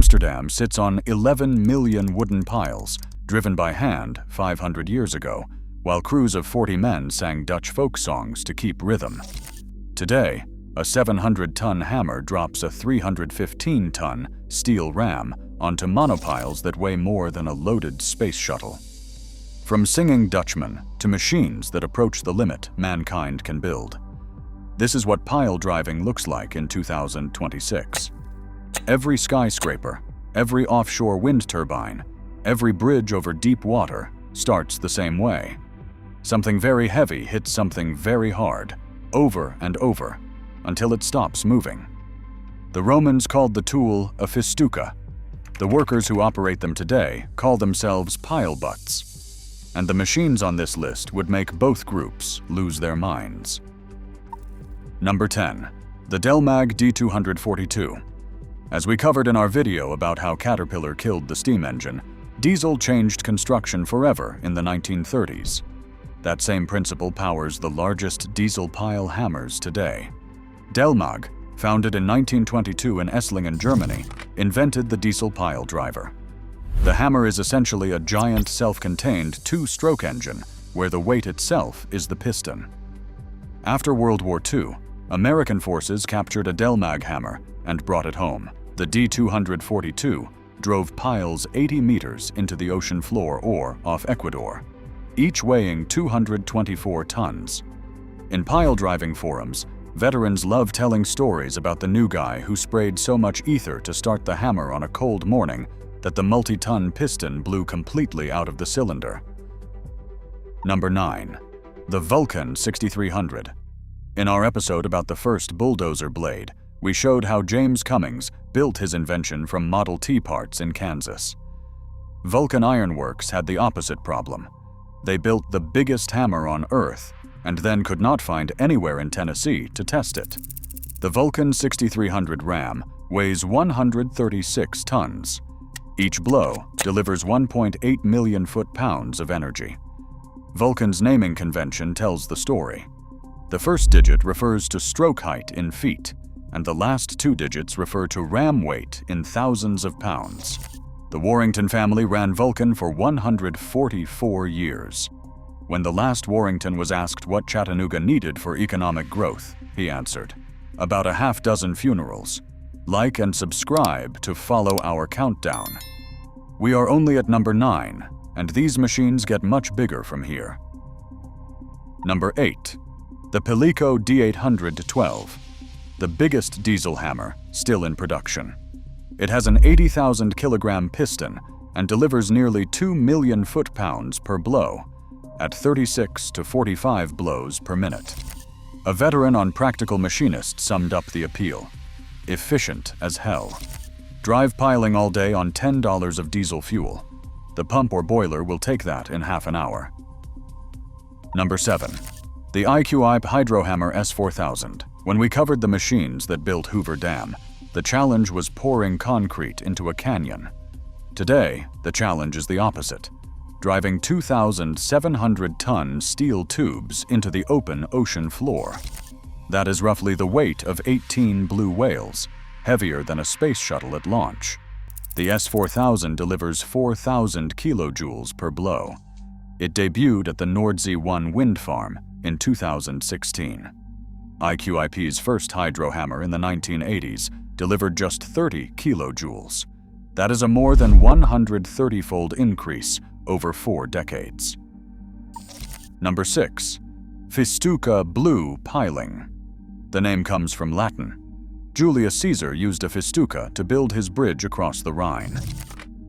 Amsterdam sits on 11 million wooden piles, driven by hand 500 years ago, while crews of 40 men sang Dutch folk songs to keep rhythm. Today, a 700-ton hammer drops a 315-ton steel ram onto monopiles that weigh more than a loaded space shuttle. From singing Dutchmen to machines that approach the limit mankind can build. This is what pile driving looks like in 2026. Every skyscraper, every offshore wind turbine, every bridge over deep water starts the same way. Something very heavy hits something very hard, over and over, until it stops moving. The Romans called the tool a Fistuca. The workers who operate them today call themselves pile butts. And the machines on this list would make both groups lose their minds. Number 10. The Delmag D200-42. As we covered in our video about how Caterpillar killed the steam engine, diesel changed construction forever in the 1930s. That same principle powers the largest diesel pile hammers today. Delmag, founded in 1922 in Esslingen, Germany, invented the diesel pile driver. The hammer is essentially a giant self-contained two-stroke engine where the weight itself is the piston. After World War II, American forces captured a Delmag hammer and brought it home. The D200-42 drove piles 80 meters into the ocean floor or off Ecuador, each weighing 224 tons. In pile driving forums, veterans love telling stories about the new guy who sprayed so much ether to start the hammer on a cold morning that the multi-ton piston blew completely out of the cylinder. Number 9. The Vulcan 6300. In our episode about the first bulldozer blade, we showed how James Cummings built his invention from Model T parts in Kansas. Vulcan Ironworks had the opposite problem. They built the biggest hammer on Earth and then could not find anywhere in Tennessee to test it. The Vulcan 6300 ram weighs 136 tons. Each blow delivers 1.8 million foot-pounds of energy. Vulcan's naming convention tells the story. The first digit refers to stroke height in feet, and the last two digits refer to ram weight in thousands of pounds. The Warrington family ran Vulcan for 144 years. When the last Warrington was asked what Chattanooga needed for economic growth, he answered, "About a half dozen funerals. Like and subscribe to follow our countdown." We are only at number 9, and these machines get much bigger from here. Number 8. The Pileco D800-12. The biggest diesel hammer still in production. It has an 80,000 kilogram piston and delivers nearly 2 million foot-pounds per blow, at 36 to 45 blows per minute. A veteran on Practical Machinist summed up the appeal. Efficient as hell. Drive piling all day on $10 of diesel fuel. The pump or boiler will take that in half an hour. Number 7. The IQIP Hydrohammer S4000. When we covered the machines that built Hoover Dam, the challenge was pouring concrete into a canyon. Today, the challenge is the opposite. Driving 2,700-ton steel tubes into the open ocean floor. That is roughly the weight of 18 blue whales, heavier than a space shuttle at launch. The S4000 delivers 4,000 kilojoules per blow. It debuted at the Nordsee 1 wind farm in 2016. IQIP's first hydrohammer in the 1980s delivered just 30 kilojoules. That is a more than 130-fold increase over 4 decades. Number 6. Fistuca blue piling. The name comes from Latin. Julius Caesar used a Fistuca to build his bridge across the Rhine.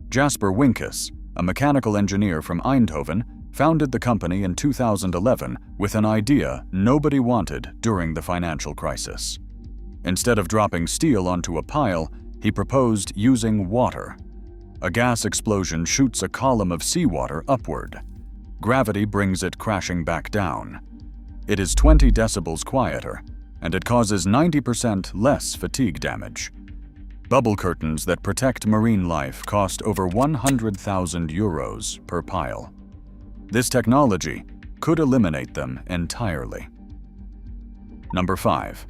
Jasper Winkus, a mechanical engineer from Eindhoven, founded the company in 2011 with an idea nobody wanted during the financial crisis. Instead of dropping steel onto a pile, he proposed using water. A gas explosion shoots a column of seawater upward. Gravity brings it crashing back down. It is 20 decibels quieter, and it causes 90% less fatigue damage. Bubble curtains that protect marine life cost over 100,000 euros per pile. This technology could eliminate them entirely. Number 5.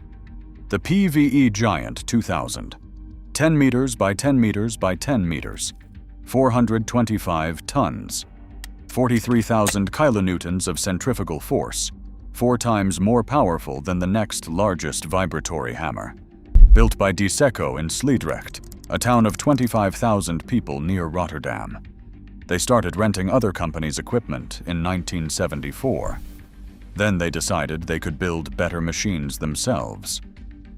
The PVE Giant 2000. 10 meters by 10 meters by 10 meters, 425 tons, 43,000 kilonewtons of centrifugal force, 4 times more powerful than the next largest vibratory hammer. Built by DodecaKong in Sliedrecht, a town of 25,000 people near Rotterdam. They started renting other companies' equipment in 1974. Then they decided they could build better machines themselves.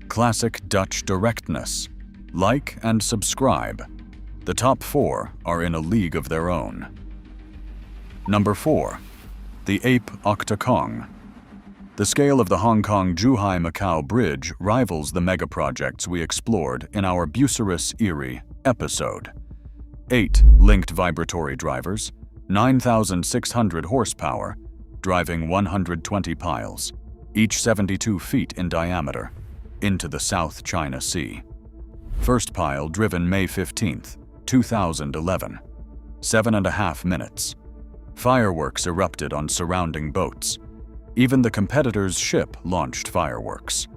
Classic Dutch directness. Like and subscribe. The top 4 are in a league of their own. Number 4. The APE OctaKong. The scale of the Hong Kong-Zhuhai-Macau Bridge rivals the megaprojects we explored in our Bucyrus-Erie episode. 8 linked vibratory drivers, 9,600 horsepower, driving 120 piles, each 72 feet in diameter, into the South China Sea. First pile driven May 15, 2011. 7.5 minutes. Fireworks erupted on surrounding boats. Even the competitor's ship launched fireworks.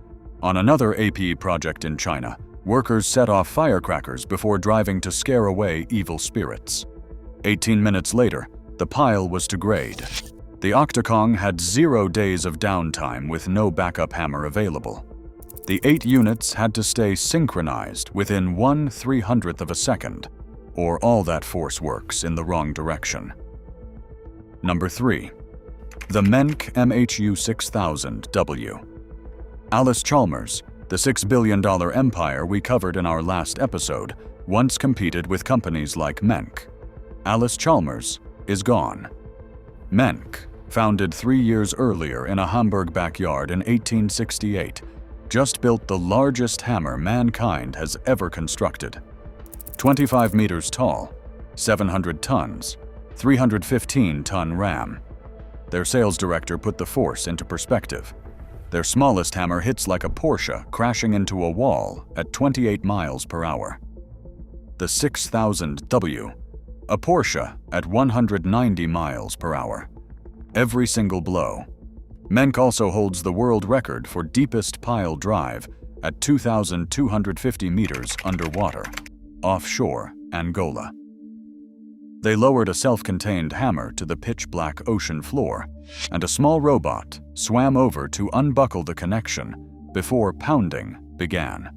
On another APE project in China, workers set off firecrackers before driving to scare away evil spirits. 18 minutes later, the pile was to grade. The OctaKong had 0 days of downtime with no backup hammer available. The 8 units had to stay synchronized within 1/300th of a second, or all that force works in the wrong direction. Number 3. The Menck MHU 6000W. Alice Chalmers, the $6 billion empire we covered in our last episode, once competed with companies like Menck. Alice Chalmers is gone. Menck, founded 3 years earlier in a Hamburg backyard in 1868, just built the largest hammer mankind has ever constructed. 25 meters tall, 700 tons, 315-ton ram. Their sales director put the force into perspective. Their smallest hammer hits like a Porsche crashing into a wall at 28 miles per hour. The 6000W, a Porsche at 190 miles per hour. Every single blow. Menck also holds the world record for deepest pile drive at 2,250 meters underwater, offshore Angola. They lowered a self-contained hammer to the pitch-black ocean floor, and a small robot swam over to unbuckle the connection before pounding began.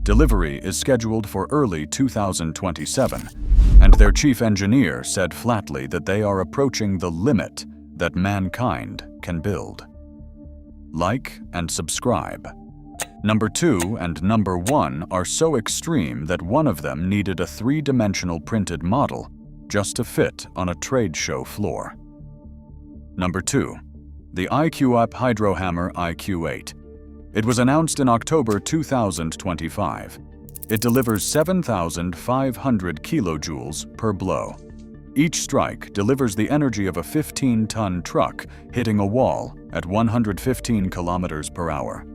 Delivery is scheduled for early 2027, and their chief engineer said flatly that they are approaching the limit that mankind can build. Like and subscribe. Number 2 and number 1 are so extreme that one of them needed a 3-dimensional printed model just to fit on a trade show floor. Number 2. The IQIP Hydrohammer IQ8. It was announced in October 2025. It delivers 7,500 kilojoules per blow. Each strike delivers the energy of a 15-ton truck hitting a wall at 115 kilometers per hour.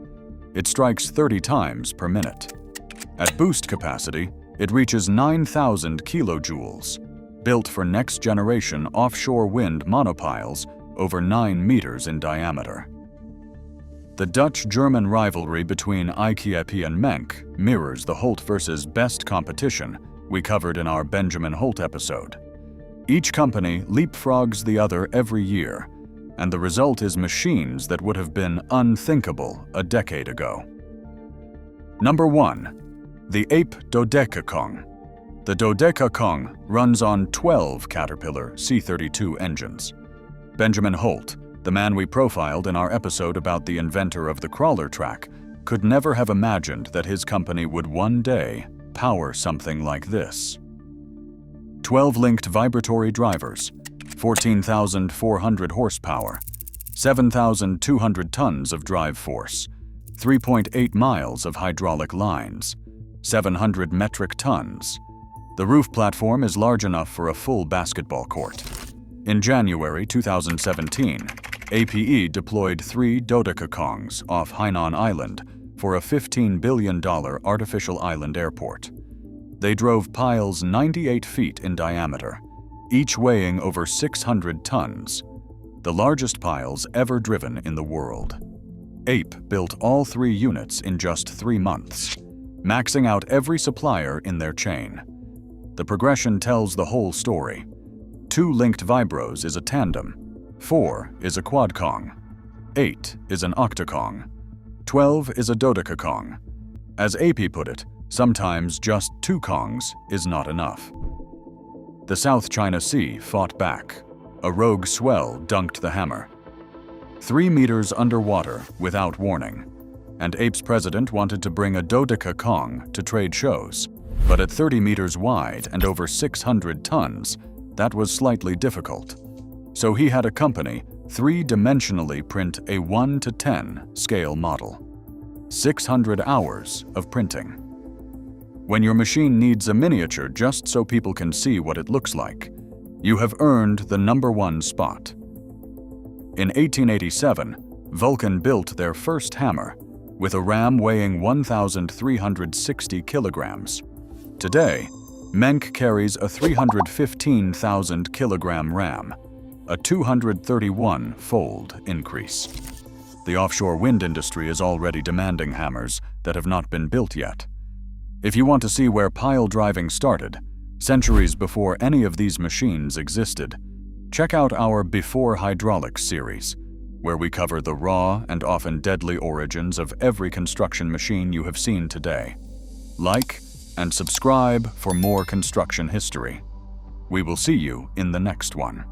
It strikes 30 times per minute. At boost capacity, it reaches 9,000 kilojoules, built for next-generation offshore wind monopiles over 9 meters in diameter. The Dutch-German rivalry between IQIP and Menck mirrors the Holt versus Best competition we covered in our Benjamin Holt episode. Each company leapfrogs the other every year, and the result is machines that would have been unthinkable a decade ago. Number 1. The APE DodecaKong. The DodecaKong runs on 12 Caterpillar C-32 engines. Benjamin Holt, the man we profiled in our episode about the inventor of the crawler track, could never have imagined that his company would one day power something like this. 12 linked vibratory drivers, 14,400 horsepower, 7,200 tons of drive force, 3.8 miles of hydraulic lines, 700 metric tons. The roof platform is large enough for a full basketball court. In January 2017, APE deployed 3 DodecaKongs off Hainan Island for a $15 billion artificial island airport. They drove piles 98 feet in diameter, each weighing over 600 tons, the largest piles ever driven in the world. APE built all 3 units in just 3 months. maxing out every supplier in their chain. The progression tells the whole story. 2 linked vibros is a tandem, 4 is a quadkong, 8 is an octakong, 12 is a dodecaKong. As AP put it, sometimes just 2 kongs is not enough. The South China Sea fought back. A rogue swell dunked the hammer. 3 meters underwater without warning, and APE's president wanted to bring a dodecaKong to trade shows. But at 30 meters wide and over 600 tons, that was slightly difficult. So he had a company 3-dimensionally print a 1:10 scale model. 600 hours of printing. When your machine needs a miniature just so people can see what it looks like, you have earned the #1 spot. In 1887, Vulcan built their first hammer, with a ram weighing 1,360 kilograms. Today, Menck carries a 315,000 kilogram ram, a 231-fold increase. The offshore wind industry is already demanding hammers that have not been built yet. If you want to see where pile driving started, centuries before any of these machines existed, check out our Before Hydraulics series, where we cover the raw and often deadly origins of every construction machine you have seen today. Like and subscribe for more construction history. We will see you in the next one.